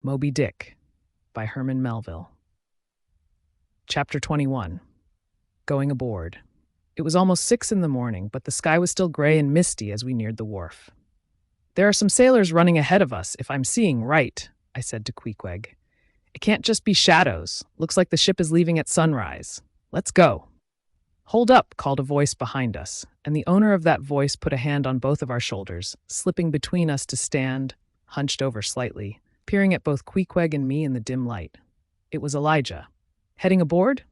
Moby Dick by Herman Melville. Chapter 21. Going Aboard. It was almost 6 in the morning, but the sky was still gray and misty as we neared the wharf. "There are some sailors running ahead of us, if I'm seeing right," I said to Queequeg. "It can't just be shadows. Looks like the ship is leaving at sunrise. Let's go." "Hold up," called a voice behind us, and the owner of that voice put a hand on both of our shoulders, slipping between us to stand, hunched over slightly, peering at both Queequeg and me in the dim light. It was Elijah. "Heading aboard?"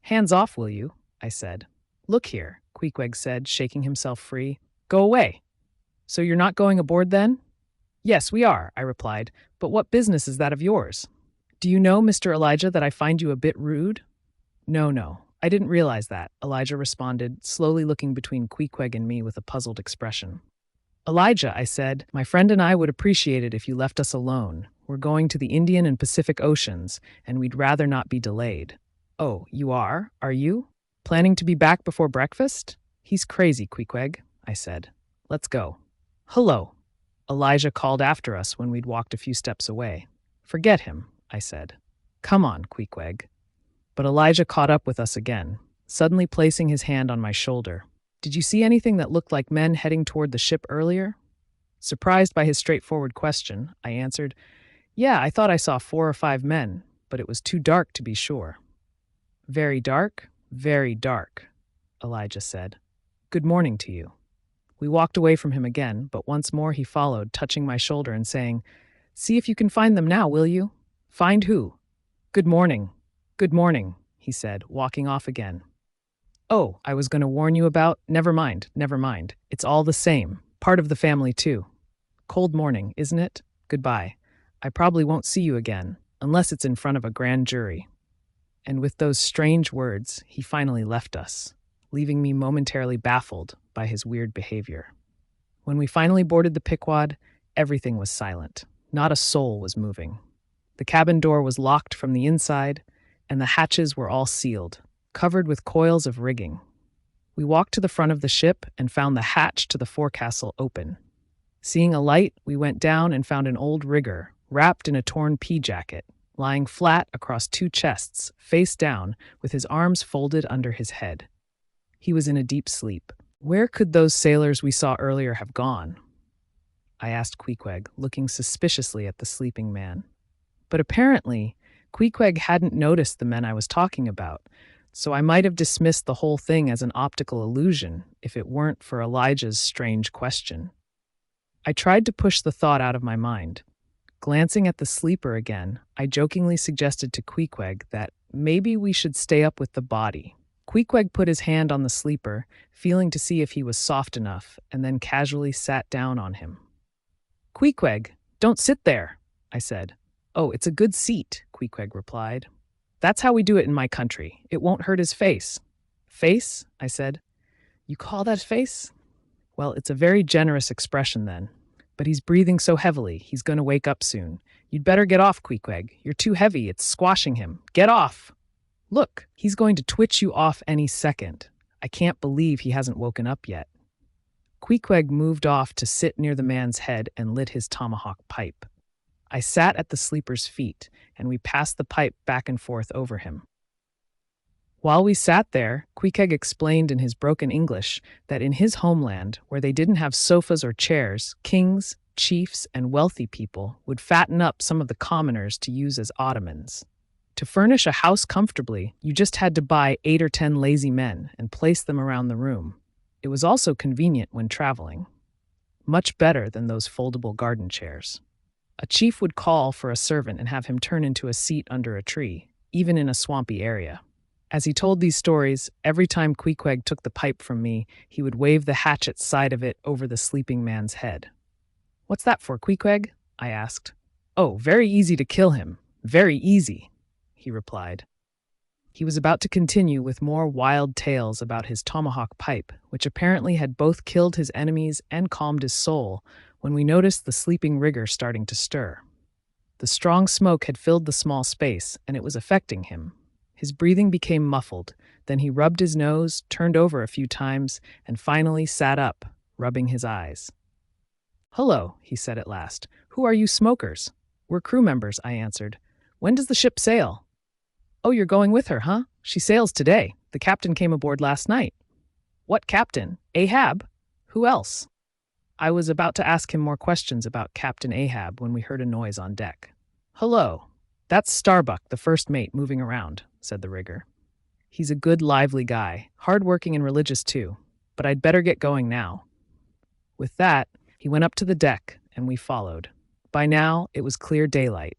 "Hands off, will you?" I said. "Look here," Queequeg said, shaking himself free. "Go away." "So you're not going aboard then?" "Yes, we are," I replied, "but what business is that of yours?" "Do you know, Mr. Elijah, that I find you a bit rude?" No, I didn't realize that," Elijah responded, slowly looking between Queequeg and me with a puzzled expression. "Elijah," I said, "my friend and I would appreciate it if you left us alone. We're going to the Indian and Pacific Oceans, and we'd rather not be delayed." "Oh, you are you? Planning to be back before breakfast?" "He's crazy, Queequeg," I said. "Let's go." "Hello," Elijah called after us when we'd walked a few steps away. "Forget him," I said. "Come on, Queequeg." But Elijah caught up with us again, suddenly placing his hand on my shoulder. "Did you see anything that looked like men heading toward the ship earlier?" Surprised by his straightforward question, I answered, "Yeah, I thought I saw 4 or 5 men, but it was too dark to be sure." "Very dark, Elijah said. "Good morning to you." We walked away from him again, but once more he followed, touching my shoulder and saying, "See if you can find them now, will you?" "Find who?" Good morning, he said, walking off again. "Oh, I was going to warn you about— Never mind. It's all the same. Part of the family, too. Cold morning, isn't it? Goodbye. I probably won't see you again, unless it's in front of a grand jury." And with those strange words, he finally left us, leaving me momentarily baffled by his weird behavior. When we finally boarded the Pequod, everything was silent. Not a soul was moving. The cabin door was locked from the inside, and the hatches were all sealed, covered with coils of rigging. We walked to the front of the ship and found the hatch to the forecastle open. Seeing a light, we went down and found an old rigger, wrapped in a torn pea jacket, lying flat across 2 chests, face down, with his arms folded under his head. He was in a deep sleep. Where could those sailors we saw earlier have gone? I asked Queequeg, looking suspiciously at the sleeping man. But apparently, Queequeg hadn't noticed the men I was talking about, so I might have dismissed the whole thing as an optical illusion if it weren't for Elijah's strange question. I tried to push the thought out of my mind. Glancing at the sleeper again, I jokingly suggested to Queequeg that maybe we should stay up with the body. Queequeg put his hand on the sleeper, feeling to see if he was soft enough, and then casually sat down on him. "Queequeg, don't sit there," I said. "Oh, it's a good seat," Queequeg replied. "That's how we do it in my country. It won't hurt his face." "Face?" I said. "You call that face?" "Well, it's a very generous expression then. But he's breathing so heavily, he's going to wake up soon. You'd better get off, Queequeg. You're too heavy, it's squashing him. Get off!" "Look, he's going to twitch you off any second. I can't believe he hasn't woken up yet." Queequeg moved off to sit near the man's head and lit his tomahawk pipe. I sat at the sleeper's feet, and we passed the pipe back and forth over him. While we sat there, Queequeg explained in his broken English that in his homeland, where they didn't have sofas or chairs, kings, chiefs, and wealthy people would fatten up some of the commoners to use as ottomans. To furnish a house comfortably, you just had to buy 8 or 10 lazy men and place them around the room. It was also convenient when traveling. Much better than those foldable garden chairs. A chief would call for a servant and have him turn into a seat under a tree, even in a swampy area. As he told these stories, every time Queequeg took the pipe from me, he would wave the hatchet side of it over the sleeping man's head. "What's that for, Queequeg?" I asked. "Oh, very easy to kill him. Very easy," he replied. He was about to continue with more wild tales about his tomahawk pipe, which apparently had both killed his enemies and calmed his soul, when we noticed the sleeping rigger starting to stir. The strong smoke had filled the small space, and it was affecting him. His breathing became muffled, then he rubbed his nose, turned over a few times, and finally sat up, rubbing his eyes. "Hello," he said at last. "Who are you smokers?" We're crew members, I answered. When does the ship sail? Oh, you're going with her, huh? She sails today. The captain came aboard last night. What captain? Ahab? Who else? I was about to ask him more questions about Captain Ahab when we heard a noise on deck. Hello. That's Starbuck, the first mate, moving around, said the rigger. He's a good, lively guy, hard-working and religious too, but I'd better get going now. With that, he went up to the deck, and we followed. By now, it was clear daylight.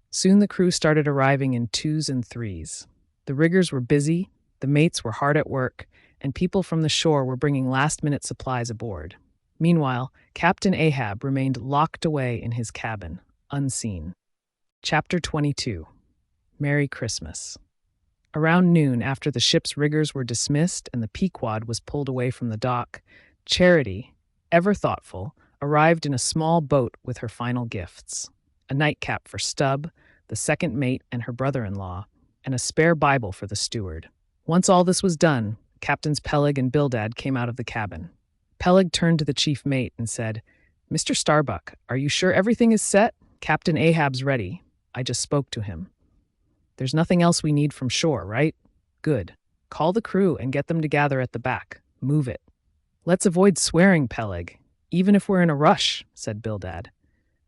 Soon the crew started arriving in twos and threes. The riggers were busy, the mates were hard at work, and people from the shore were bringing last-minute supplies aboard. Meanwhile, Captain Ahab remained locked away in his cabin, unseen. Chapter 22. Merry Christmas. Around noon, after the ship's riggers were dismissed and the Pequod was pulled away from the dock, Charity, ever thoughtful, arrived in a small boat with her final gifts: a nightcap for Stubb, the second mate and her brother-in-law, and a spare Bible for the steward. Once all this was done, Captains Peleg and Bildad came out of the cabin. Peleg turned to the chief mate and said, "Mr. Starbuck, are you sure everything is set? Captain Ahab's ready. I just spoke to him. There's nothing else we need from shore, right? Good. Call the crew and get them to gather at the back. Move it." "Let's avoid swearing, Peleg, even if we're in a rush," said Bildad.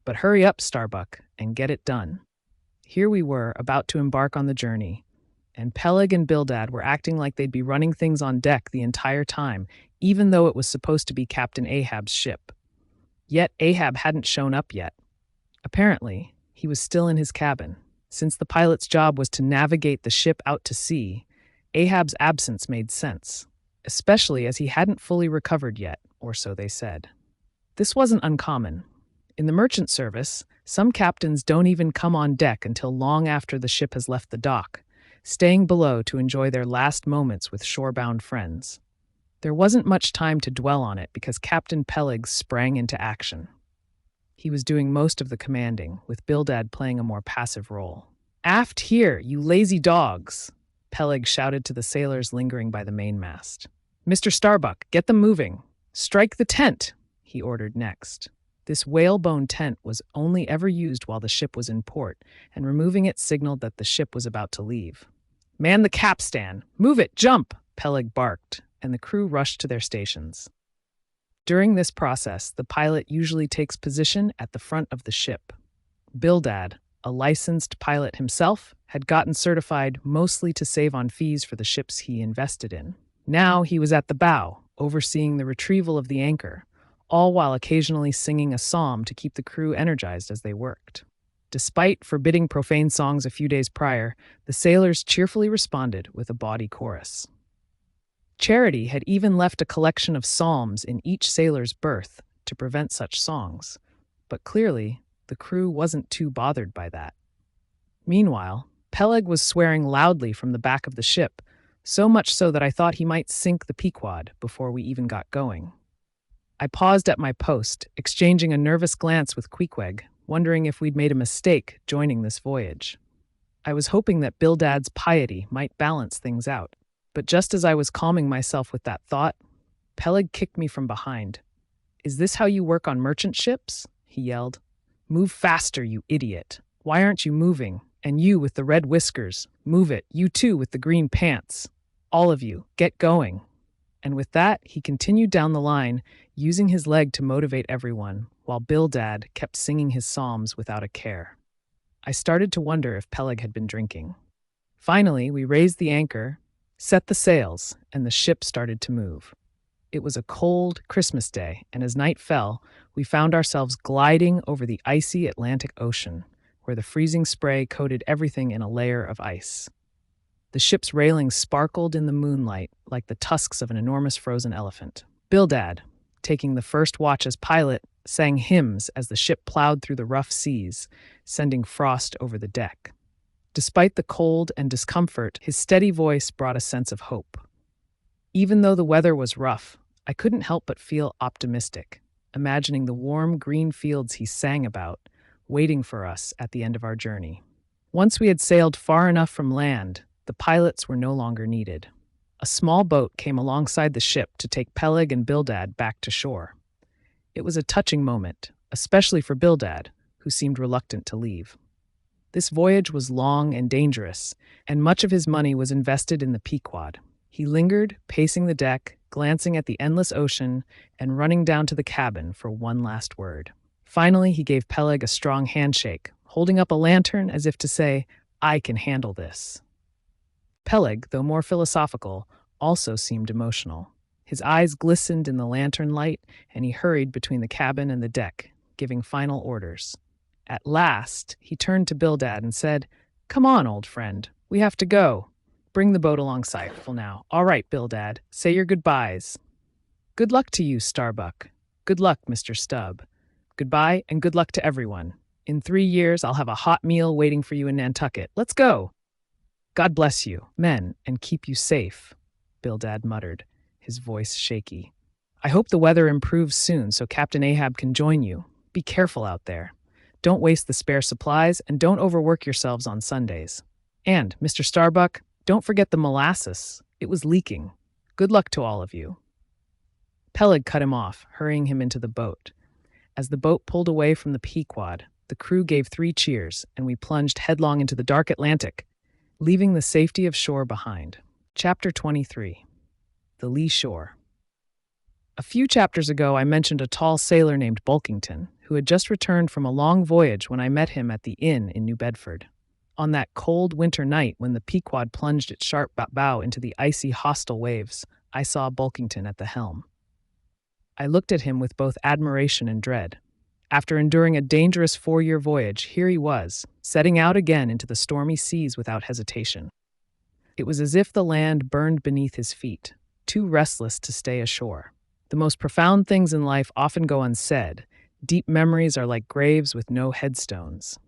"But hurry up, Starbuck, and get it done." Here we were, about to embark on the journey, and Peleg and Bildad were acting like they'd be running things on deck the entire time, even though it was supposed to be Captain Ahab's ship. Yet Ahab hadn't shown up yet. Apparently, he was still in his cabin. Since the pilot's job was to navigate the ship out to sea, Ahab's absence made sense, especially as he hadn't fully recovered yet, or so they said. This wasn't uncommon. In the merchant service, some captains don't even come on deck until long after the ship has left the dock, staying below to enjoy their last moments with shorebound friends. There wasn't much time to dwell on it because Captain Peleg sprang into action. He was doing most of the commanding, with Bildad playing a more passive role. "Aft here, you lazy dogs!" Peleg shouted to the sailors lingering by the mainmast. "Mr. Starbuck, get them moving. Strike the tent," he ordered next. This whalebone tent was only ever used while the ship was in port, and removing it signaled that the ship was about to leave. "Man the capstan! Move it! Jump!" Peleg barked, and the crew rushed to their stations. During this process, the pilot usually takes position at the front of the ship. Bildad, a licensed pilot himself, had gotten certified mostly to save on fees for the ships he invested in. Now he was at the bow, overseeing the retrieval of the anchor, all while occasionally singing a psalm to keep the crew energized as they worked. Despite forbidding profane songs a few days prior, the sailors cheerfully responded with a bawdy chorus. Charity had even left a collection of psalms in each sailor's berth to prevent such songs, but clearly the crew wasn't too bothered by that. Meanwhile, Peleg was swearing loudly from the back of the ship, so much so that I thought he might sink the Pequod before we even got going. I paused at my post, exchanging a nervous glance with Queequeg, wondering if we'd made a mistake joining this voyage. I was hoping that Bildad's piety might balance things out. But just as I was calming myself with that thought, Peleg kicked me from behind. "Is this how you work on merchant ships?" he yelled. "Move faster, you idiot. Why aren't you moving? And you with the red whiskers, move it. You too with the green pants. All of you, get going." And with that, he continued down the line, using his leg to motivate everyone, while Bildad kept singing his psalms without a care. I started to wonder if Peleg had been drinking. Finally, we raised the anchor, set the sails, and the ship started to move. It was a cold Christmas day, and as night fell, we found ourselves gliding over the icy Atlantic Ocean, where the freezing spray coated everything in a layer of ice. The ship's railings sparkled in the moonlight like the tusks of an enormous frozen elephant. Bildad, taking the first watch as pilot, sang hymns as the ship plowed through the rough seas, sending frost over the deck. Despite the cold and discomfort, his steady voice brought a sense of hope. Even though the weather was rough, I couldn't help but feel optimistic, imagining the warm green fields he sang about, waiting for us at the end of our journey. Once we had sailed far enough from land, the pilots were no longer needed. A small boat came alongside the ship to take Peleg and Bildad back to shore. It was a touching moment, especially for Bildad, who seemed reluctant to leave. This voyage was long and dangerous, and much of his money was invested in the Pequod. He lingered, pacing the deck, glancing at the endless ocean, and running down to the cabin for one last word. Finally, he gave Peleg a strong handshake, holding up a lantern as if to say, "I can handle this." Peleg, though more philosophical, also seemed emotional. His eyes glistened in the lantern light, and he hurried between the cabin and the deck, giving final orders. At last, he turned to Bildad and said, "Come on, old friend. We have to go. Bring the boat alongside now. All right, Bildad, say your goodbyes." "Good luck to you, Starbuck. Good luck, Mr. Stubb. Goodbye, and good luck to everyone. In 3 years, I'll have a hot meal waiting for you in Nantucket. Let's go." "God bless you, men, and keep you safe," Bildad muttered, his voice shaky. "I hope the weather improves soon so Captain Ahab can join you. Be careful out there. Don't waste the spare supplies, and don't overwork yourselves on Sundays. And, Mr. Starbuck, don't forget the molasses. It was leaking. Good luck to all of you." Peleg cut him off, hurrying him into the boat. As the boat pulled away from the Pequod, the crew gave 3 cheers, and we plunged headlong into the dark Atlantic, leaving the safety of shore behind. Chapter 23. The Lee Shore. A few chapters ago, I mentioned a tall sailor named Bulkington, who had just returned from a long voyage when I met him at the inn in New Bedford. On that cold winter night when the Pequod plunged its sharp bow into the icy, hostile waves, I saw Bulkington at the helm. I looked at him with both admiration and dread. After enduring a dangerous 4-year voyage, here he was, setting out again into the stormy seas without hesitation. It was as if the land burned beneath his feet, too restless to stay ashore. The most profound things in life often go unsaid. Deep memories are like graves with no headstones.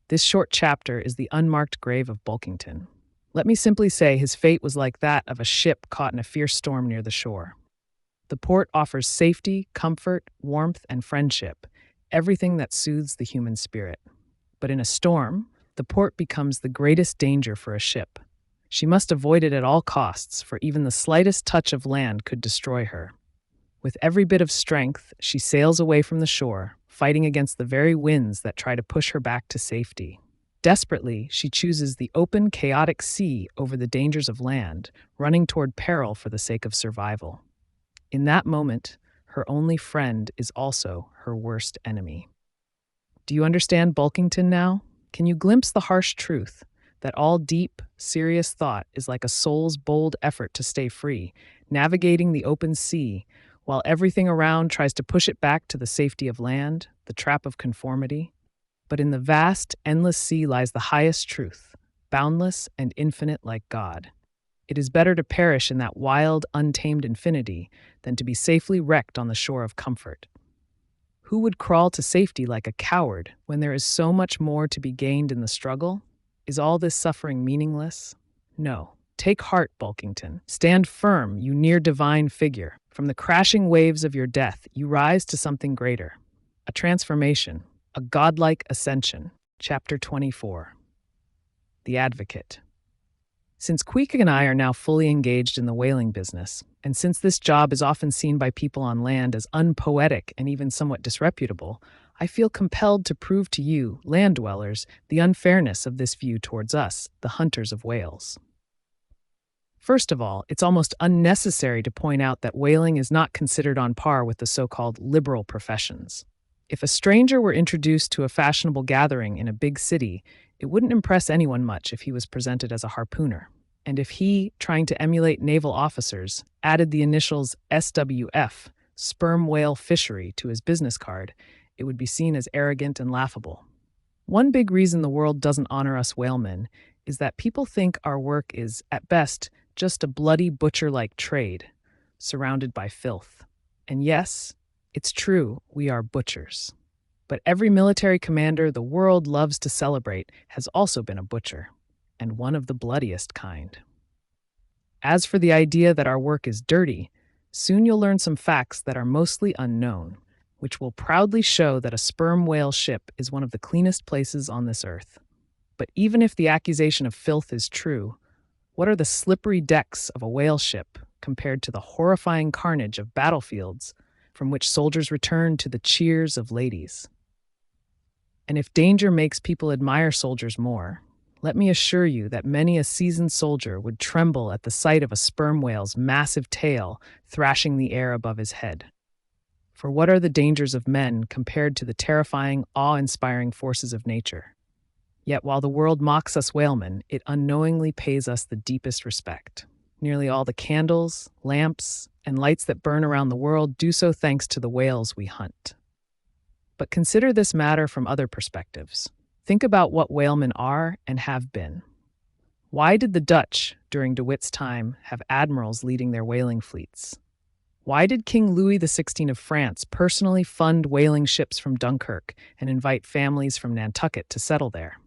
This short chapter is the unmarked grave of Bulkington. Let me simply say his fate was like that of a ship caught in a fierce storm near the shore. The port offers safety, comfort, warmth, and friendship, everything that soothes the human spirit. But in a storm, the port becomes the greatest danger for a ship. She must avoid it at all costs, for even the slightest touch of land could destroy her. With every bit of strength, she sails away from the shore, fighting against the very winds that try to push her back to safety. Desperately, she chooses the open, chaotic sea over the dangers of land, running toward peril for the sake of survival. In that moment, her only friend is also her worst enemy. Do you understand Bulkington now? Can you glimpse the harsh truth that all deep, serious thought is like a soul's bold effort to stay free, navigating the open sea, while everything around tries to push it back to the safety of land, the trap of conformity? But in the vast, endless sea lies the highest truth, boundless and infinite like God. It is better to perish in that wild, untamed infinity than to be safely wrecked on the shore of comfort. Who would crawl to safety like a coward when there is so much more to be gained in the struggle? Is all this suffering meaningless? No. Take heart, Bulkington. Stand firm, you near-divine figure. From the crashing waves of your death, you rise to something greater. A transformation, a godlike ascension. Chapter 24. The Advocate. Since Queek and I are now fully engaged in the whaling business, and since this job is often seen by people on land as unpoetic and even somewhat disreputable, I feel compelled to prove to you, land dwellers, the unfairness of this view towards us, the hunters of whales. First of all, it's almost unnecessary to point out that whaling is not considered on par with the so-called liberal professions. If a stranger were introduced to a fashionable gathering in a big city, it wouldn't impress anyone much if he was presented as a harpooner. And if he, trying to emulate naval officers, added the initials SWF, sperm whale fishery, to his business card, it would be seen as arrogant and laughable. One big reason the world doesn't honor us whalemen is that people think our work is, at best, just a bloody butcher-like trade, surrounded by filth. And yes, it's true, we are butchers. But every military commander the world loves to celebrate has also been a butcher, and one of the bloodiest kind. As for the idea that our work is dirty, soon you'll learn some facts that are mostly unknown, which will proudly show that a sperm whale ship is one of the cleanest places on this earth. But even if the accusation of filth is true, what are the slippery decks of a whale ship compared to the horrifying carnage of battlefields from which soldiers return to the cheers of ladies? And if danger makes people admire soldiers more, let me assure you that many a seasoned soldier would tremble at the sight of a sperm whale's massive tail thrashing the air above his head. For what are the dangers of men compared to the terrifying, awe-inspiring forces of nature? Yet while the world mocks us whalemen, it unknowingly pays us the deepest respect. Nearly all the candles, lamps, and lights that burn around the world do so thanks to the whales we hunt. But consider this matter from other perspectives. Think about what whalemen are and have been. Why did the Dutch, during De Witt's time, have admirals leading their whaling fleets? Why did King Louis XVI of France personally fund whaling ships from Dunkirk and invite families from Nantucket to settle there?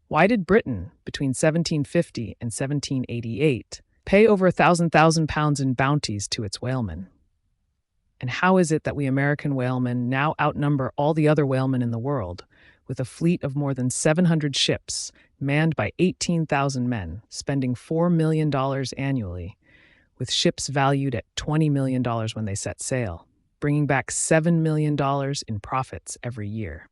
Why did Britain, between 1750 and 1788, pay over 1,000 pounds in bounties to its whalemen? And how is it that we American whalemen now outnumber all the other whalemen in the world, with a fleet of more than 700 ships, manned by 18,000 men, spending $4 million annually, with ships valued at $20 million when they set sail, bringing back $7 million in profits every year?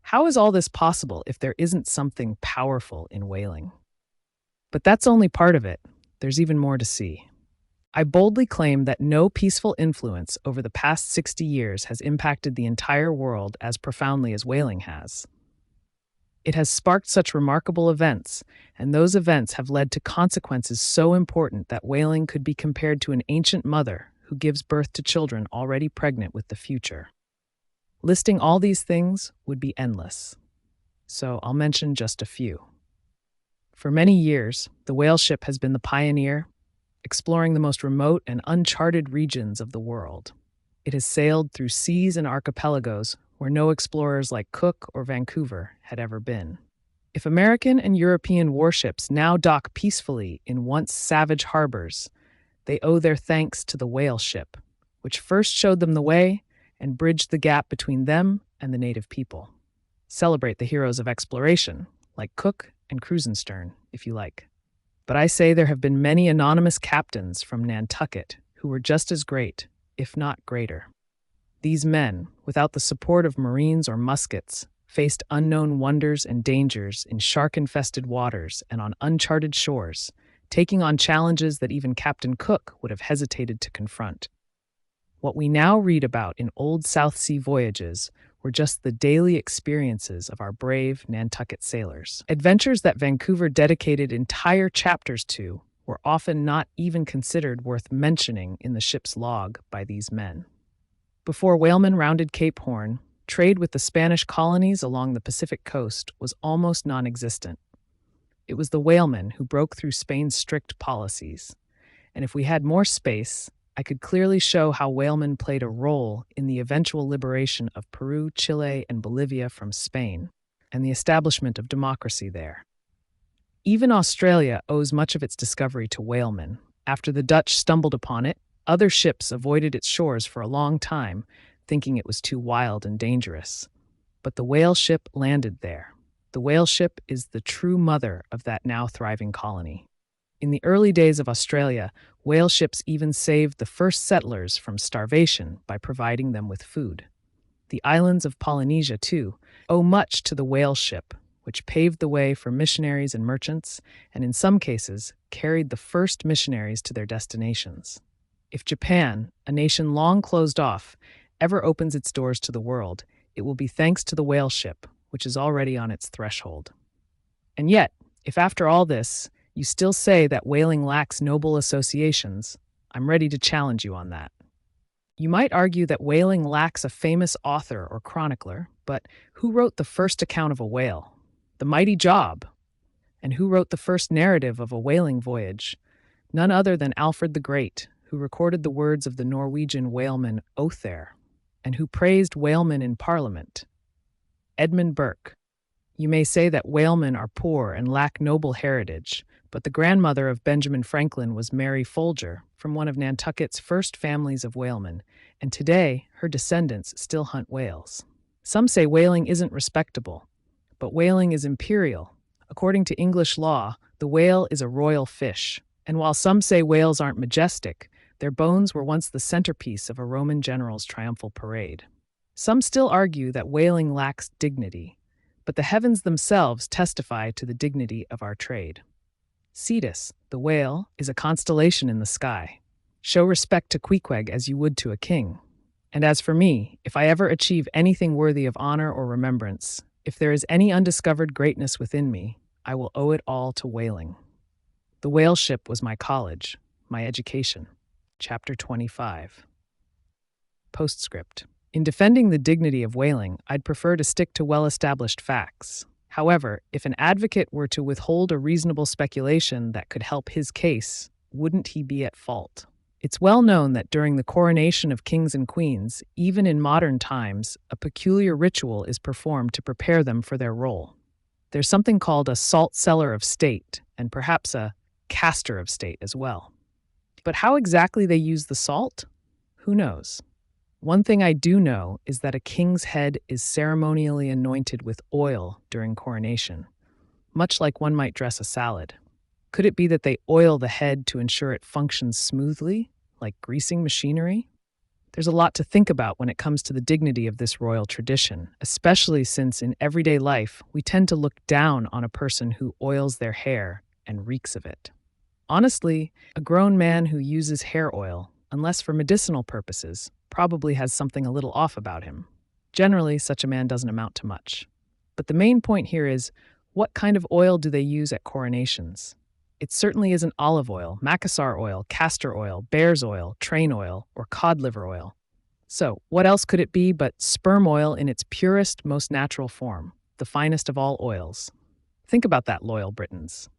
How is all this possible if there isn't something powerful in whaling? But that's only part of it. There's even more to see. I boldly claim that no peaceful influence over the past 60 years has impacted the entire world as profoundly as whaling has. It has sparked such remarkable events, and those events have led to consequences so important that whaling could be compared to an ancient mother who gives birth to children already pregnant with the future. Listing all these things would be endless, so I'll mention just a few. For many years, the whale ship has been the pioneer, exploring the most remote and uncharted regions of the world. It has sailed through seas and archipelagos where no explorers like Cook or Vancouver had ever been. If American and European warships now dock peacefully in once savage harbors, they owe their thanks to the whale ship, which first showed them the way and bridged the gap between them and the native people. Celebrate the heroes of exploration, like Cook and Krusenstern, if you like. But I say there have been many anonymous captains from Nantucket who were just as great, if not greater. These men, without the support of Marines or muskets, faced unknown wonders and dangers in shark-infested waters and on uncharted shores, taking on challenges that even Captain Cook would have hesitated to confront. What we now read about in old South Sea voyages were just the daily experiences of our brave Nantucket sailors. Adventures that Vancouver dedicated entire chapters to were often not even considered worth mentioning in the ship's log by these men. Before whalemen rounded Cape Horn, trade with the Spanish colonies along the Pacific coast was almost non-existent. It was the whalemen who broke through Spain's strict policies. And if we had more space, I could clearly show how whalemen played a role in the eventual liberation of Peru, Chile, and Bolivia from Spain, and the establishment of democracy there. Even Australia owes much of its discovery to whalemen. After the Dutch stumbled upon it, other ships avoided its shores for a long time, thinking it was too wild and dangerous. But the whale ship landed there. The whale ship is the true mother of that now thriving colony. In the early days of Australia, whale ships even saved the first settlers from starvation by providing them with food. The islands of Polynesia, too, owe much to the whale ship, which paved the way for missionaries and merchants, and in some cases, carried the first missionaries to their destinations. If Japan, a nation long closed off, ever opens its doors to the world, it will be thanks to the whale ship, which is already on its threshold. And yet, if after all this, you still say that whaling lacks noble associations, I'm ready to challenge you on that. You might argue that whaling lacks a famous author or chronicler, but who wrote the first account of a whale? The mighty Job. And who wrote the first narrative of a whaling voyage? None other than Alfred the Great, who recorded the words of the Norwegian whaleman Othere, and who praised whalemen in Parliament. Edmund Burke. You may say that whalemen are poor and lack noble heritage, but the grandmother of Benjamin Franklin was Mary Folger, from one of Nantucket's first families of whalemen, and today her descendants still hunt whales. Some say whaling isn't respectable, but whaling is imperial. According to English law, the whale is a royal fish, and while some say whales aren't majestic, their bones were once the centerpiece of a Roman general's triumphal parade. Some still argue that whaling lacks dignity, but the heavens themselves testify to the dignity of our trade. Cetus, the whale, is a constellation in the sky. Show respect to Queequeg as you would to a king. And as for me, if I ever achieve anything worthy of honor or remembrance, if there is any undiscovered greatness within me, I will owe it all to whaling. The whale ship was my college, my education. Chapter 25. Postscript. In defending the dignity of whaling, I'd prefer to stick to well-established facts. However, if an advocate were to withhold a reasonable speculation that could help his case, wouldn't he be at fault? It's well known that during the coronation of kings and queens, even in modern times, a peculiar ritual is performed to prepare them for their role. There's something called a salt cellar of state, and perhaps a caster of state as well. But how exactly they use the salt? Who knows? One thing I do know is that a king's head is ceremonially anointed with oil during coronation, much like one might dress a salad. Could it be that they oil the head to ensure it functions smoothly, like greasing machinery? There's a lot to think about when it comes to the dignity of this royal tradition, especially since in everyday life we tend to look down on a person who oils their hair and reeks of it. Honestly, a grown man who uses hair oil, unless for medicinal purposes, probably has something a little off about him. Generally, such a man doesn't amount to much. But the main point here is, what kind of oil do they use at coronations? It certainly isn't olive oil, Macassar oil, castor oil, bear's oil, train oil, or cod liver oil. So, what else could it be but sperm oil in its purest, most natural form, the finest of all oils? Think about that, loyal Britons.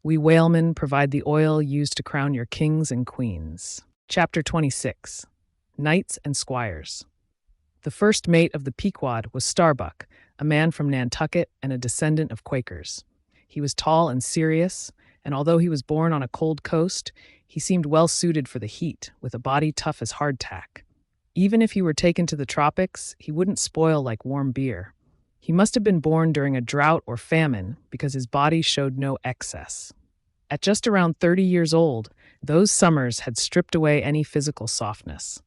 We whalemen provide the oil used to crown your kings and queens. Chapter 26. Knights and Squires. The first mate of the Pequod was Starbuck, a man from Nantucket and a descendant of Quakers. He was tall and serious, and although he was born on a cold coast, he seemed well suited for the heat, with a body tough as hardtack. Even if he were taken to the tropics, he wouldn't spoil like warm beer. He must have been born during a drought or famine because his body showed no excess. At just around 30 years old, those summers had stripped away any physical softness.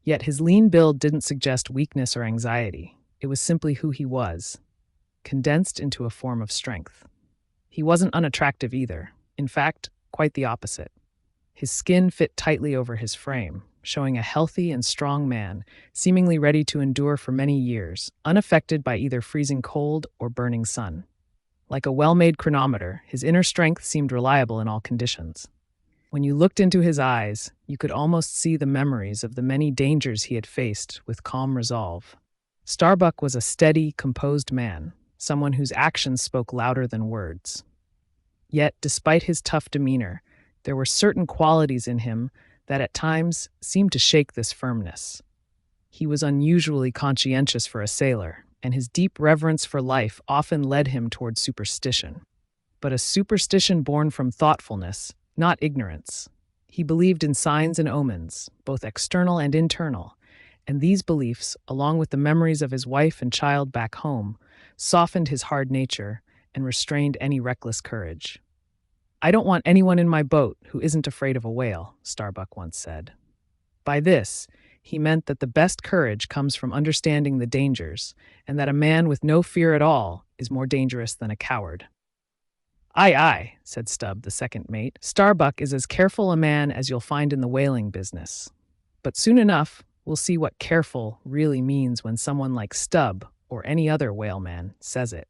Yet his lean build didn't suggest weakness or anxiety. It was simply who he was, condensed into a form of strength. He wasn't unattractive either. In fact, quite the opposite. His skin fit tightly over his frame, showing a healthy and strong man, seemingly ready to endure for many years, unaffected by either freezing cold or burning sun. Like a well-made chronometer, his inner strength seemed reliable in all conditions. When you looked into his eyes, you could almost see the memories of the many dangers he had faced with calm resolve. Starbuck was a steady, composed man, someone whose actions spoke louder than words. Yet, despite his tough demeanor, there were certain qualities in him that at times seemed to shake this firmness. He was unusually conscientious for a sailor, and his deep reverence for life often led him toward superstition. But a superstition born from thoughtfulness, not ignorance. He believed in signs and omens, both external and internal, and these beliefs, along with the memories of his wife and child back home, softened his hard nature and restrained any reckless courage. "I don't want anyone in my boat who isn't afraid of a whale," Starbuck once said. By this, he meant that the best courage comes from understanding the dangers, and that a man with no fear at all is more dangerous than a coward. "Aye, aye," said Stubb, the second mate. "Starbuck is as careful a man as you'll find in the whaling business. But soon enough, we'll see what careful really means when someone like Stubb, or any other whaleman, says it."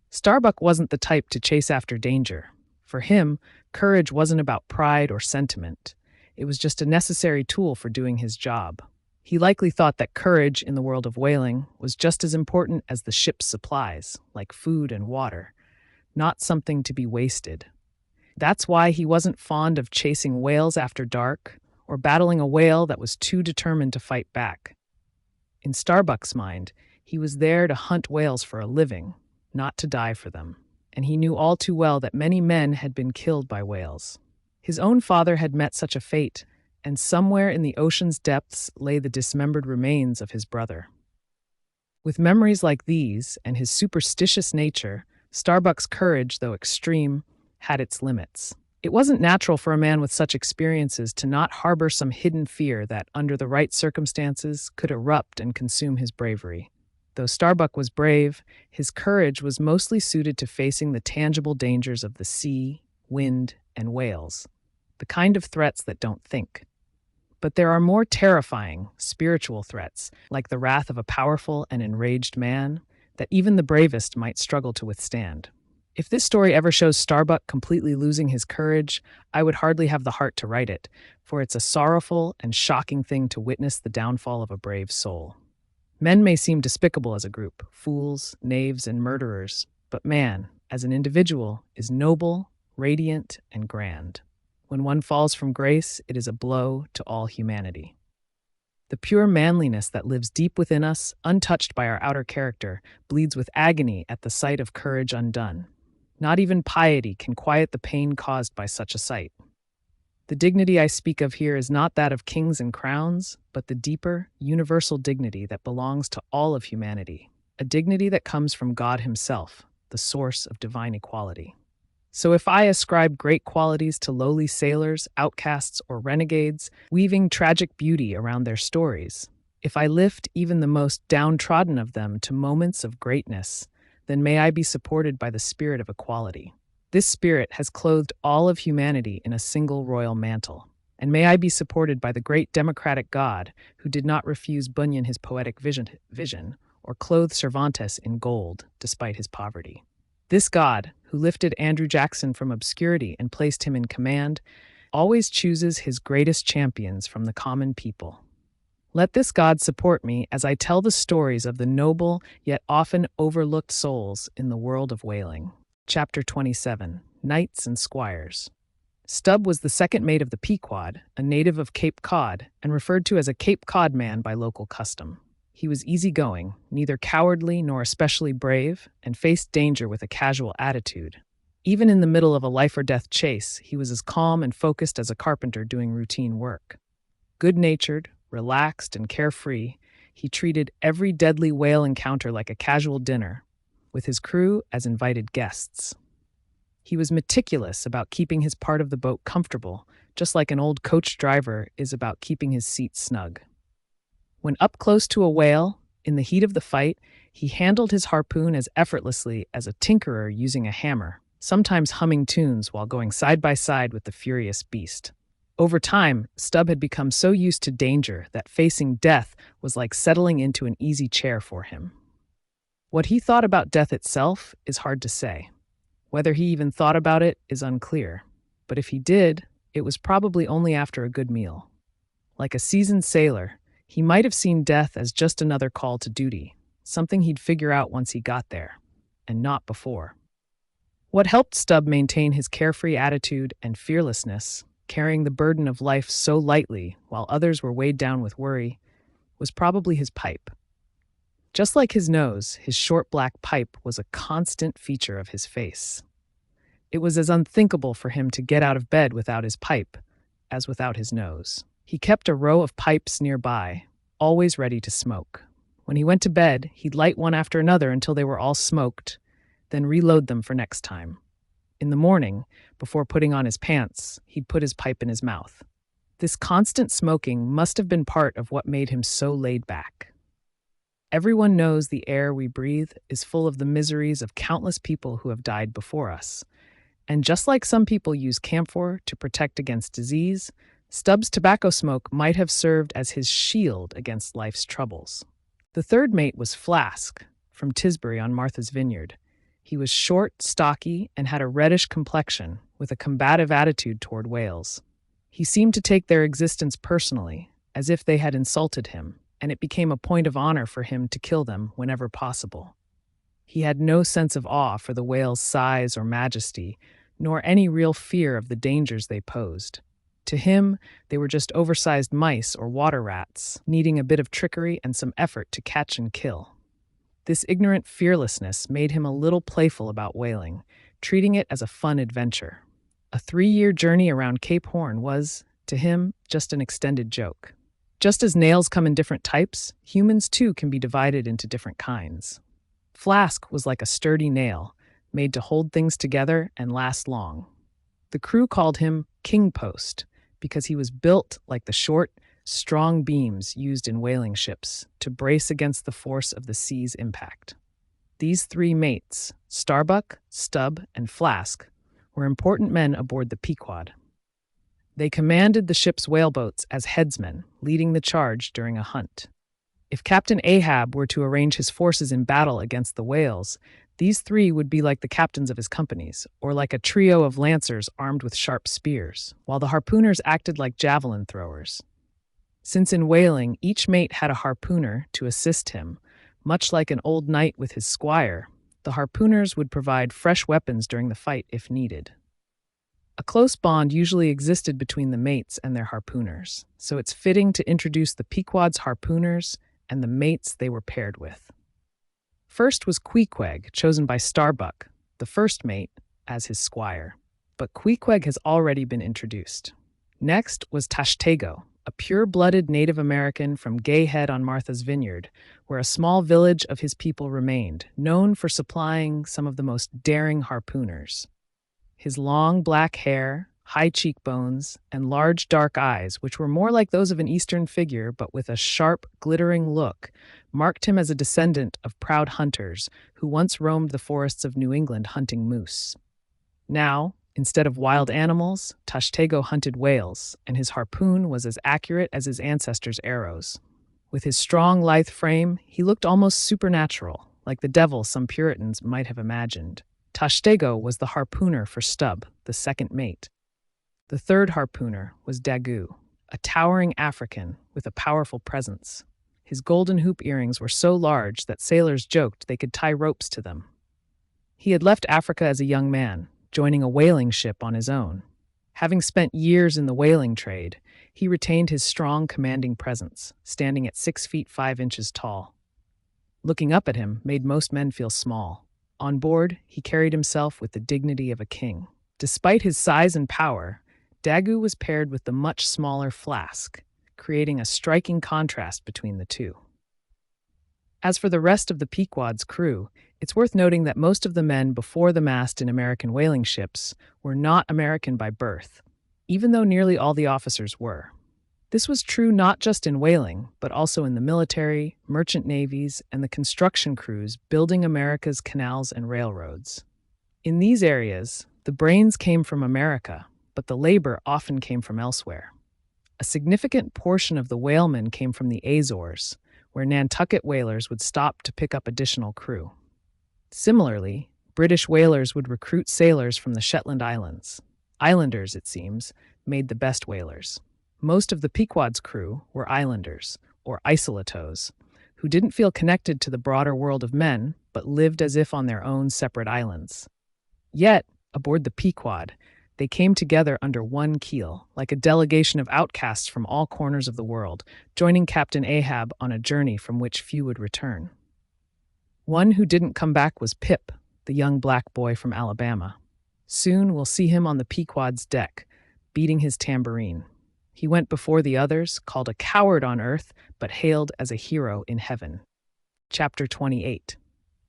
Starbuck wasn't the type to chase after danger. For him, courage wasn't about pride or sentiment. It was just a necessary tool for doing his job. He likely thought that courage in the world of whaling was just as important as the ship's supplies, like food and water, not something to be wasted. That's why he wasn't fond of chasing whales after dark or battling a whale that was too determined to fight back. In Starbuck's mind, he was there to hunt whales for a living, not to die for them, and he knew all too well that many men had been killed by whales. His own father had met such a fate, and somewhere in the ocean's depths lay the dismembered remains of his brother. With memories like these and his superstitious nature, Starbuck's courage, though extreme, had its limits. It wasn't natural for a man with such experiences to not harbor some hidden fear that, under the right circumstances, could erupt and consume his bravery. Though Starbuck was brave, his courage was mostly suited to facing the tangible dangers of the sea, wind, and whales, the kind of threats that don't think. But there are more terrifying, spiritual threats, like the wrath of a powerful and enraged man, that even the bravest might struggle to withstand. If this story ever shows Starbuck completely losing his courage, I would hardly have the heart to write it, for it's a sorrowful and shocking thing to witness the downfall of a brave soul. Men may seem despicable as a group, fools, knaves, and murderers, but man, as an individual, is noble, radiant, and grand. When one falls from grace, it is a blow to all humanity. The pure manliness that lives deep within us, untouched by our outer character, bleeds with agony at the sight of courage undone. Not even piety can quiet the pain caused by such a sight. The dignity I speak of here is not that of kings and crowns, but the deeper, universal dignity that belongs to all of humanity, a dignity that comes from God Himself, the source of divine equality. So if I ascribe great qualities to lowly sailors, outcasts, or renegades, weaving tragic beauty around their stories, if I lift even the most downtrodden of them to moments of greatness, then may I be supported by the spirit of equality. This spirit has clothed all of humanity in a single royal mantle. And may I be supported by the great democratic God who did not refuse Bunyan his poetic vision or clothe Cervantes in gold despite his poverty. This God, who lifted Andrew Jackson from obscurity and placed him in command, always chooses his greatest champions from the common people. Let this God support me as I tell the stories of the noble yet often overlooked souls in the world of whaling. Chapter 27. Knights and Squires. Stubb was the second mate of the Pequod, a native of Cape Cod, and referred to as a Cape Cod man by local custom. He was easygoing, neither cowardly nor especially brave, and faced danger with a casual attitude. Even in the middle of a life-or-death chase, he was as calm and focused as a carpenter doing routine work. Good-natured, relaxed, and carefree, he treated every deadly whale encounter like a casual dinner, with his crew as invited guests. He was meticulous about keeping his part of the boat comfortable, just like an old coach driver is about keeping his seat snug. When up close to a whale, in the heat of the fight, he handled his harpoon as effortlessly as a tinkerer using a hammer, sometimes humming tunes while going side by side with the furious beast. Over time, Stubb had become so used to danger that facing death was like settling into an easy chair for him. What he thought about death itself is hard to say. Whether he even thought about it is unclear, but if he did, it was probably only after a good meal. Like a seasoned sailor, he might have seen death as just another call to duty, something he'd figure out once he got there, and not before. What helped Stubb maintain his carefree attitude and fearlessness, carrying the burden of life so lightly while others were weighed down with worry, was probably his pipe. Just like his nose, his short black pipe was a constant feature of his face. It was as unthinkable for him to get out of bed without his pipe as without his nose. He kept a row of pipes nearby, always ready to smoke. When he went to bed, he'd light one after another until they were all smoked, then reload them for next time. In the morning, before putting on his pants, he'd put his pipe in his mouth. This constant smoking must have been part of what made him so laid back. Everyone knows the air we breathe is full of the miseries of countless people who have died before us. And just like some people use camphor to protect against disease, Stubb's tobacco smoke might have served as his shield against life's troubles. The third mate was Flask, from Tisbury on Martha's Vineyard. He was short, stocky, and had a reddish complexion, with a combative attitude toward whales. He seemed to take their existence personally, as if they had insulted him, and it became a point of honor for him to kill them whenever possible. He had no sense of awe for the whale's size or majesty, nor any real fear of the dangers they posed. To him, they were just oversized mice or water rats, needing a bit of trickery and some effort to catch and kill. This ignorant fearlessness made him a little playful about whaling, treating it as a fun adventure. A 3-year journey around Cape Horn was, to him, just an extended joke. Just as nails come in different types, humans too can be divided into different kinds. Flask was like a sturdy nail, made to hold things together and last long. The crew called him King Post because he was built like the short, strong beams used in whaling ships to brace against the force of the sea's impact. These three mates, Starbuck, Stubb, and Flask, were important men aboard the Pequod. They commanded the ship's whaleboats as headsmen, leading the charge during a hunt. If Captain Ahab were to arrange his forces in battle against the whales, these three would be like the captains of his companies, or like a trio of lancers armed with sharp spears, while the harpooners acted like javelin throwers. Since in whaling each mate had a harpooner to assist him, much like an old knight with his squire, the harpooners would provide fresh weapons during the fight if needed. A close bond usually existed between the mates and their harpooners, so it's fitting to introduce the Pequod's harpooners and the mates they were paired with. First was Queequeg, chosen by Starbuck, the first mate, as his squire. But Queequeg has already been introduced. Next was Tashtego, a pure-blooded Native American from Gay Head on Martha's Vineyard, where a small village of his people remained, known for supplying some of the most daring harpooners. His long black hair, high cheekbones, and large dark eyes, which were more like those of an Eastern figure but with a sharp, glittering look, marked him as a descendant of proud hunters who once roamed the forests of New England hunting moose. Now, instead of wild animals, Tashtego hunted whales, and his harpoon was as accurate as his ancestors' arrows. With his strong, lithe frame, he looked almost supernatural, like the devil some Puritans might have imagined. Tashtego was the harpooner for Stubb, the second mate. The third harpooner was Daggoo, a towering African with a powerful presence. His golden hoop earrings were so large that sailors joked they could tie ropes to them. He had left Africa as a young man, joining a whaling ship on his own. Having spent years in the whaling trade, he retained his strong, commanding presence, standing at 6 feet 5 inches tall. Looking up at him made most men feel small. On board, he carried himself with the dignity of a king. Despite his size and power, Daggoo was paired with the much smaller Flask, creating a striking contrast between the two. As for the rest of the Pequod's crew, it's worth noting that most of the men before the mast in American whaling ships were not American by birth, even though nearly all the officers were. This was true not just in whaling, but also in the military, merchant navies, and the construction crews building America's canals and railroads. In these areas, the brains came from America, but the labor often came from elsewhere. A significant portion of the whalemen came from the Azores, where Nantucket whalers would stop to pick up additional crew. Similarly, British whalers would recruit sailors from the Shetland Islands. Islanders, it seems, made the best whalers. Most of the Pequod's crew were islanders, or isolatos, who didn't feel connected to the broader world of men, but lived as if on their own separate islands. Yet, aboard the Pequod, they came together under one keel, like a delegation of outcasts from all corners of the world, joining Captain Ahab on a journey from which few would return. One who didn't come back was Pip, the young black boy from Alabama. Soon we'll see him on the Pequod's deck, beating his tambourine. He went before the others, called a coward on earth, but hailed as a hero in heaven. Chapter 28.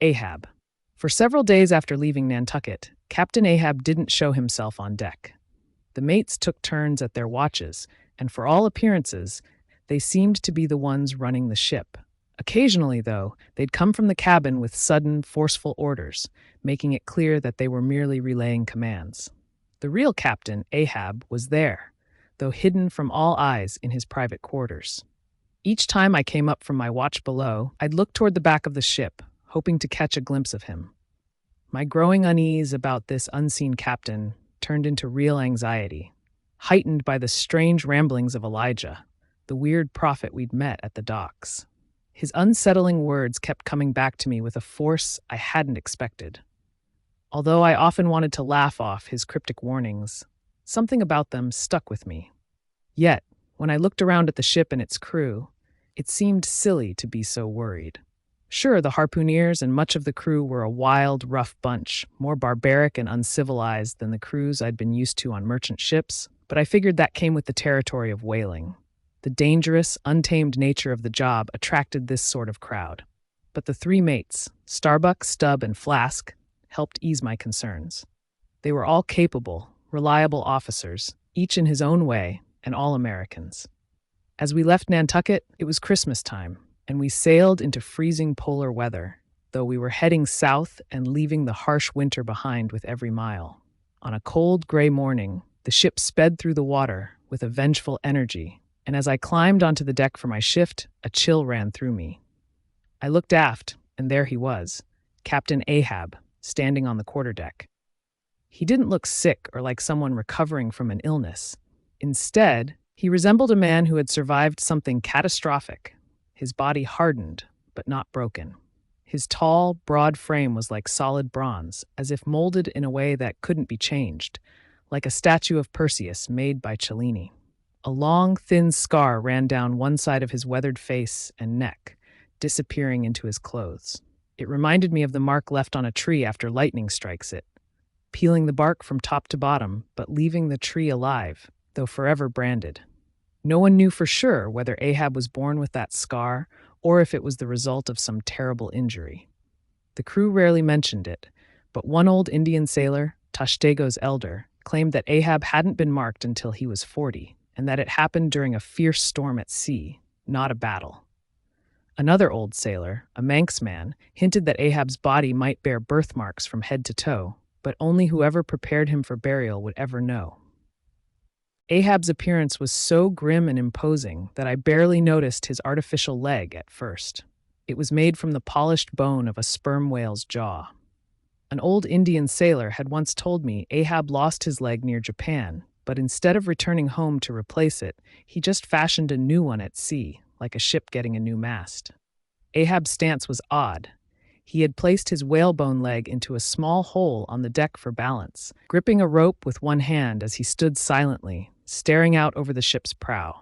Ahab. For several days after leaving Nantucket, Captain Ahab didn't show himself on deck. The mates took turns at their watches, and for all appearances, they seemed to be the ones running the ship. Occasionally, though, they'd come from the cabin with sudden, forceful orders, making it clear that they were merely relaying commands. The real captain, Ahab, was there, though hidden from all eyes in his private quarters. Each time I came up from my watch below, I'd look toward the back of the ship, hoping to catch a glimpse of him. My growing unease about this unseen captain turned into real anxiety, heightened by the strange ramblings of Elijah, the weird prophet we'd met at the docks. His unsettling words kept coming back to me with a force I hadn't expected. Although I often wanted to laugh off his cryptic warnings, something about them stuck with me. Yet, when I looked around at the ship and its crew, it seemed silly to be so worried. Sure, the harpooneers and much of the crew were a wild, rough bunch, more barbaric and uncivilized than the crews I'd been used to on merchant ships, but I figured that came with the territory of whaling. The dangerous, untamed nature of the job attracted this sort of crowd. But the three mates, Starbuck, Stubb, and Flask, helped ease my concerns. They were all capable, reliable officers, each in his own way, and all Americans. As we left Nantucket, it was Christmas time, and we sailed into freezing polar weather, though we were heading south and leaving the harsh winter behind with every mile. On a cold, gray morning, the ship sped through the water with a vengeful energy, and as I climbed onto the deck for my shift, a chill ran through me. I looked aft, and there he was, Captain Ahab, standing on the quarterdeck. He didn't look sick or like someone recovering from an illness. Instead, he resembled a man who had survived something catastrophic. His body hardened, but not broken. His tall, broad frame was like solid bronze, as if molded in a way that couldn't be changed, like a statue of Perseus made by Cellini. A long, thin scar ran down one side of his weathered face and neck, disappearing into his clothes. It reminded me of the mark left on a tree after lightning strikes it, peeling the bark from top to bottom, but leaving the tree alive, though forever branded. No one knew for sure whether Ahab was born with that scar or if it was the result of some terrible injury. The crew rarely mentioned it, but one old Indian sailor, Tashtego's elder, claimed that Ahab hadn't been marked until he was 40, and that it happened during a fierce storm at sea, not a battle. Another old sailor, a Manx man, hinted that Ahab's body might bear birthmarks from head to toe, but only whoever prepared him for burial would ever know. Ahab's appearance was so grim and imposing that I barely noticed his artificial leg at first. It was made from the polished bone of a sperm whale's jaw. An old Indian sailor had once told me Ahab lost his leg near Japan, but instead of returning home to replace it, he just fashioned a new one at sea, like a ship getting a new mast. Ahab's stance was odd. He had placed his whalebone leg into a small hole on the deck for balance, gripping a rope with one hand as he stood silently, staring out over the ship's prow.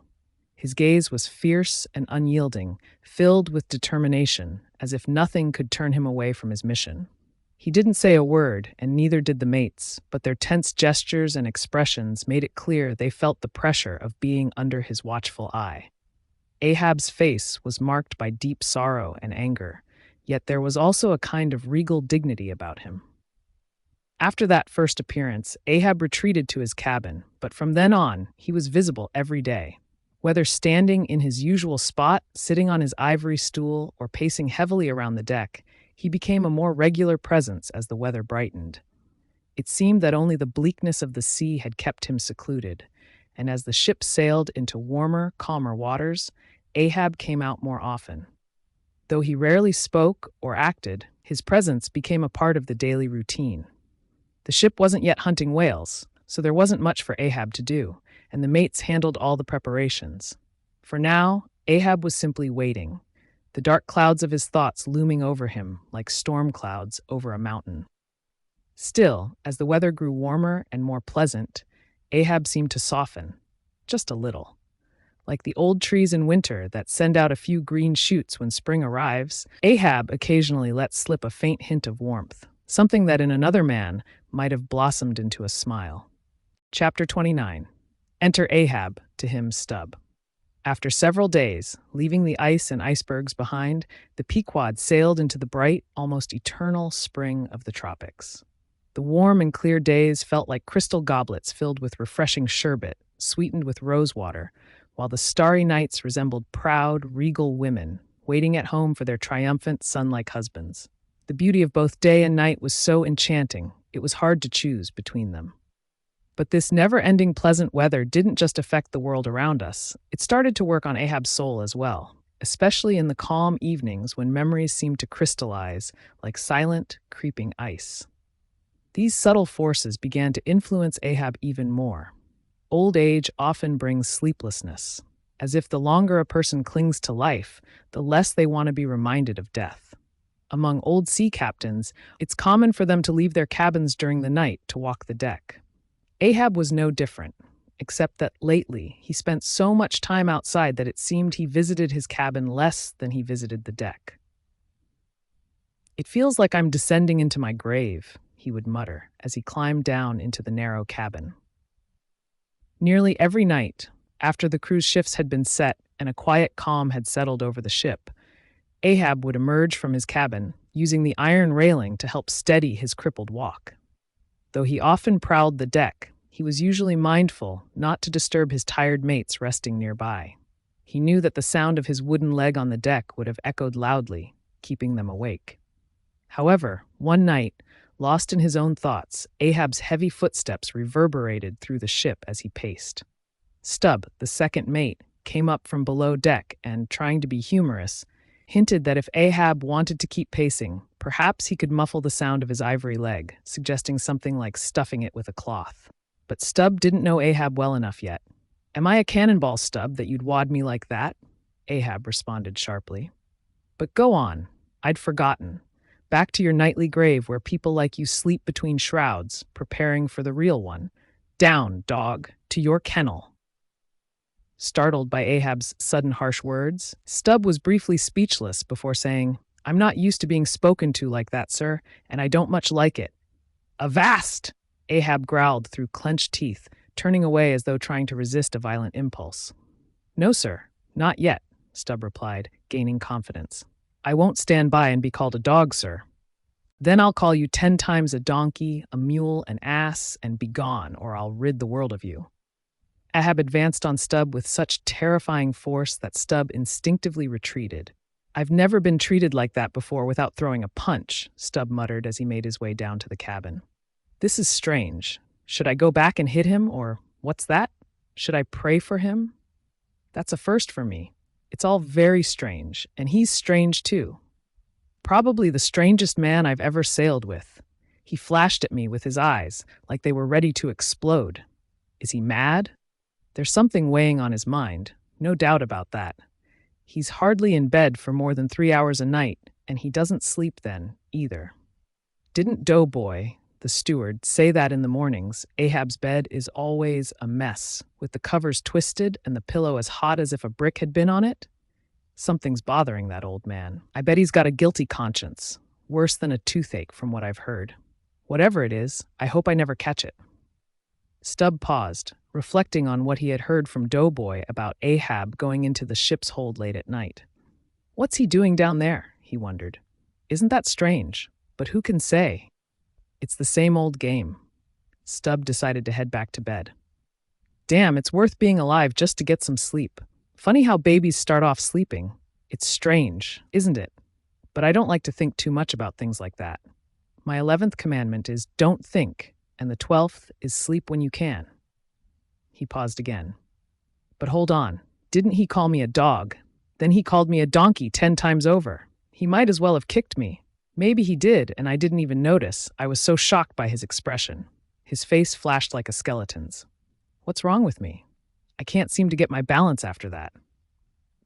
His gaze was fierce and unyielding, filled with determination, as if nothing could turn him away from his mission. He didn't say a word, and neither did the mates, but their tense gestures and expressions made it clear they felt the pressure of being under his watchful eye. Ahab's face was marked by deep sorrow and anger, yet there was also a kind of regal dignity about him. After that first appearance, Ahab retreated to his cabin, but from then on, he was visible every day. Whether standing in his usual spot, sitting on his ivory stool, or pacing heavily around the deck, he became a more regular presence as the weather brightened. It seemed that only the bleakness of the sea had kept him secluded, and as the ship sailed into warmer, calmer waters, Ahab came out more often. Though he rarely spoke or acted, his presence became a part of the daily routine. The ship wasn't yet hunting whales, so there wasn't much for Ahab to do, and the mates handled all the preparations. For now, Ahab was simply waiting, the dark clouds of his thoughts looming over him like storm clouds over a mountain. Still, as the weather grew warmer and more pleasant, Ahab seemed to soften, just a little. Like the old trees in winter that send out a few green shoots when spring arrives, Ahab occasionally let slip a faint hint of warmth, something that in another man might have blossomed into a smile. Chapter 29. Enter Ahab, to him Stubb. After several days, leaving the ice and icebergs behind, the Pequod sailed into the bright, almost eternal spring of the tropics. The warm and clear days felt like crystal goblets filled with refreshing sherbet, sweetened with rosewater, while the starry nights resembled proud, regal women, waiting at home for their triumphant, sun-like husbands. The beauty of both day and night was so enchanting, it was hard to choose between them. But this never-ending pleasant weather didn't just affect the world around us. It started to work on Ahab's soul as well, especially in the calm evenings when memories seemed to crystallize like silent, creeping ice. These subtle forces began to influence Ahab even more. Old age often brings sleeplessness, as if the longer a person clings to life, the less they want to be reminded of death. Among old sea captains, it's common for them to leave their cabins during the night to walk the deck. Ahab was no different, except that lately he spent so much time outside that it seemed he visited his cabin less than he visited the deck. "It feels like I'm descending into my grave," he would mutter as he climbed down into the narrow cabin. Nearly every night, after the crew's shifts had been set and a quiet calm had settled over the ship, Ahab would emerge from his cabin, using the iron railing to help steady his crippled walk. Though he often prowled the deck, He was usually mindful not to disturb his tired mates resting nearby. He knew that the sound of his wooden leg on the deck would have echoed loudly, keeping them awake. However, one night, lost in his own thoughts, Ahab's heavy footsteps reverberated through the ship as he paced. Stubb, the second mate, came up from below deck and, trying to be humorous, hinted that if Ahab wanted to keep pacing, perhaps he could muffle the sound of his ivory leg, suggesting something like stuffing it with a cloth. But Stubb didn't know Ahab well enough yet. "Am I a cannonball, Stubb, that you'd wad me like that?" Ahab responded sharply. "But go on. I'd forgotten. Back to your nightly grave where people like you sleep between shrouds, preparing for the real one. Down, dog, to your kennel." Startled by Ahab's sudden harsh words, Stubb was briefly speechless before saying, "I'm not used to being spoken to like that, sir, and I don't much like it." "Avast!" Ahab growled through clenched teeth, turning away as though trying to resist a violent impulse. "No, sir, not yet," Stubb replied, gaining confidence. "I won't stand by and be called a dog, sir. Then I'll call you 10 times a donkey, a mule, an ass, and begone, or I'll rid the world of you." Ahab advanced on Stubb with such terrifying force that Stubb instinctively retreated. "I've never been treated like that before without throwing a punch," Stubb muttered as he made his way down to the cabin. "This is strange. Should I go back and hit him, or what's that? Should I pray for him? That's a first for me. It's all very strange, and he's strange too. Probably the strangest man I've ever sailed with. He flashed at me with his eyes, like they were ready to explode. Is he mad? There's something weighing on his mind, no doubt about that. He's hardly in bed for more than 3 hours a night, and he doesn't sleep then, either. Didn't Doughboy, the steward, say that in the mornings Ahab's bed is always a mess, with the covers twisted and the pillow as hot as if a brick had been on it? Something's bothering that old man. I bet he's got a guilty conscience, worse than a toothache from what I've heard. Whatever it is, I hope I never catch it." Stubb paused, reflecting on what he had heard from Doughboy about Ahab going into the ship's hold late at night. "What's he doing down there?" he wondered. "Isn't that strange? But who can say? It's the same old game." Stubb decided to head back to bed. "Damn, it's worth being alive just to get some sleep. Funny how babies start off sleeping. It's strange, isn't it? But I don't like to think too much about things like that. My 11th commandment is don't think, and the 12th is sleep when you can." He paused again. "But hold on, didn't he call me a dog? Then he called me a donkey 10 times over. He might as well have kicked me. Maybe he did, and I didn't even notice. I was so shocked by his expression. His face flashed like a skeleton's. What's wrong with me? I can't seem to get my balance after that.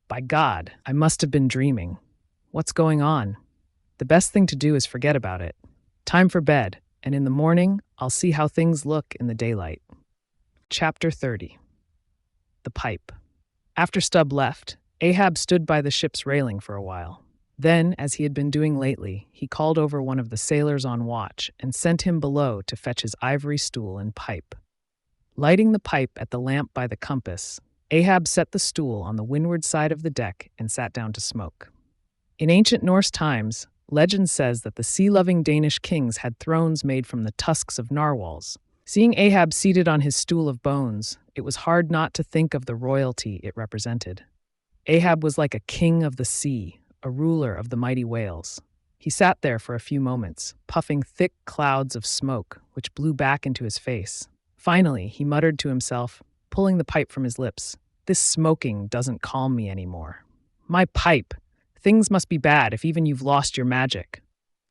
By God, I must have been dreaming. What's going on? The best thing to do is forget about it. Time for bed, and in the morning, I'll see how things look in the daylight." Chapter 30. The Pipe. After Stubb left, Ahab stood by the ship's railing for a while. Then, as he had been doing lately, he called over one of the sailors on watch and sent him below to fetch his ivory stool and pipe. Lighting the pipe at the lamp by the compass, Ahab set the stool on the windward side of the deck and sat down to smoke. In ancient Norse times, legend says that the sea-loving Danish kings had thrones made from the tusks of narwhals. Seeing Ahab seated on his stool of bones, it was hard not to think of the royalty it represented. Ahab was like a king of the sea, a ruler of the mighty whales. He sat there for a few moments, puffing thick clouds of smoke, which blew back into his face. Finally, he muttered to himself, pulling the pipe from his lips, "This smoking doesn't calm me anymore. My pipe! Things must be bad if even you've lost your magic.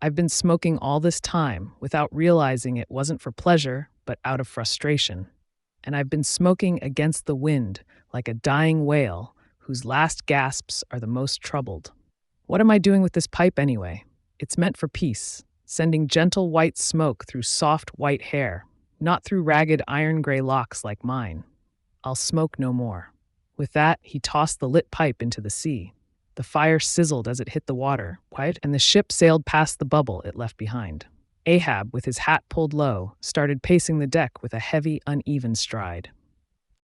I've been smoking all this time without realizing it wasn't for pleasure, but out of frustration. And I've been smoking against the wind like a dying whale whose last gasps are the most troubled. What am I doing with this pipe anyway? It's meant for peace, sending gentle white smoke through soft white hair, not through ragged iron-gray locks like mine. I'll smoke no more." With that, he tossed the lit pipe into the sea. The fire sizzled as it hit the water, and the ship sailed past the bubble it left behind. Ahab, with his hat pulled low, started pacing the deck with a heavy, uneven stride.